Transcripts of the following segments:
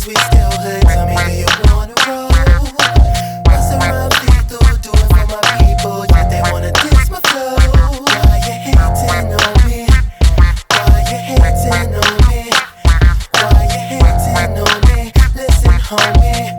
we still hood. Tell me, do you wanna roll? Bust around lethal, do it for my people. Yeah, they wanna diss my flow. Why you hating on me? Why you hating on me? Why you hating on me? Listen, homie.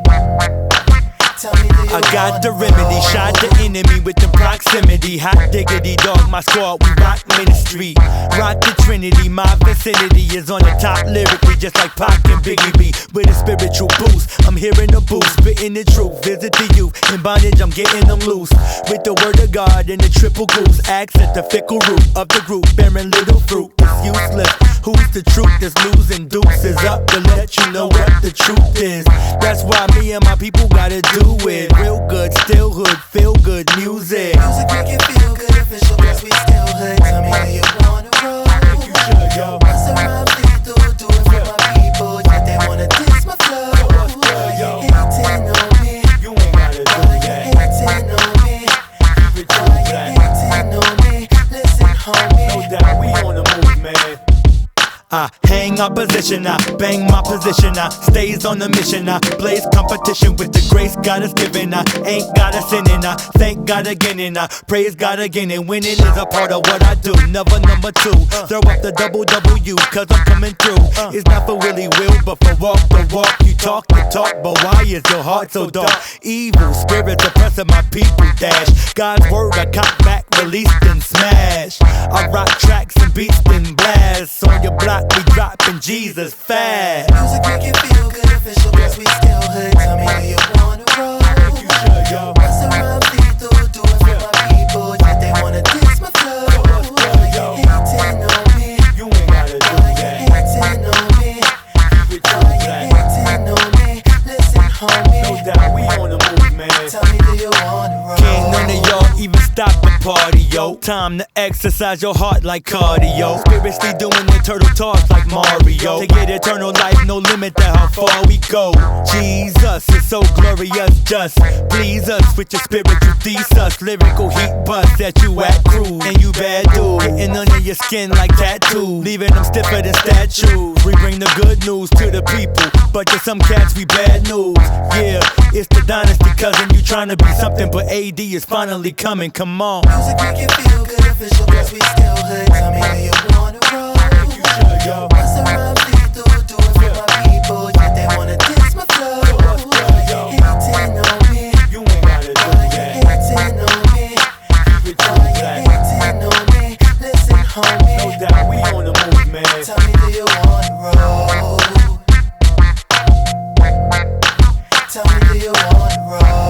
Tell me, do you I got the remedy, shot the enemy with the proximity. Hot diggity, dog, my squad, we rock ministry. Rock the Trinity, my vicinity is on the top lyrically, just like Pac and Biggie B. With a spiritual boost, I'm hearing the boost, spitting the truth. Visit the youth, in bondage, I'm getting them loose. With the word of God and the triple goose, accent the fickle root of the group, bearing little fruit. It's useless. Who's the truth that's losing? Dukes is up to let you know what the truth is. That's why me and my people gotta do it. Real good, still hood, feel good music. Music make you feel good, official, cause we still hood. Tell me, do you wanna roll? I think you should, yo. Bust around lethal, do it for my people. Yeah, they wanna diss my flow. Yo. Hating on me. You ain't gotta do Why that. you hating on me? Keep it Why you that. hating on me? Listen, homie. No doubt, we on the move, man. I hang opposition, I bang my position, I stays on the mission, I blaze competition with the grace God has given. I ain't got a sin and I thank God again and I praise God again. And winning is a part of what I do, never number two. Throw up the double W, cause I'm coming through. It's not for Willie Will, but for walk the walk. You talk the talk, but why is your heart so dark? Evil spirits oppressing my people dash. God's word I caught back, released and smash. I rock tracks and beats and blasts. On your block we dropping Jesus fast. Music make you feel good, official, cause we still hood. Tell me, do you wanna roll? You should, yo. Bust around lethal, do it for my people. Yeah, they wanna diss my flow. Why you hating on me? You ain't gotta do Why that. you hating on me? Keep it Why you that. hating on me? Listen, homie. No doubt, we on the move, man. Tell me, do you wanna roll? Can't none of y'all even stop the party, yo. Time to exercise your heart like cardio. Spiritually doing the turtle toss like Mario. To get eternal life, no limit to how far we go. Jesus is so glorious, just please us with your spiritual thesis. Lyrical heat bust that you act crude. And you bad dude, getting under your skin like tattoos, leaving them stiffer than statues. We bring the good news to the people, but to some cats we bad news. Yeah, it's the dynasty cousin, you trying to be something, but AD is finally coming, come on. Music make you feel good, official, cause we still hood. Tell me, do you wanna roll? You should, yo. Bust around lethal, do it for my people. Yeah, they wanna diss my flow. Why you hating on me? You ain't gotta do Why that. you hating on me? Keep it Why you that. hating on me? Listen, homie. No doubt, we on the move, man. Tell me, do you wanna roll? Tell me, do you wanna roll?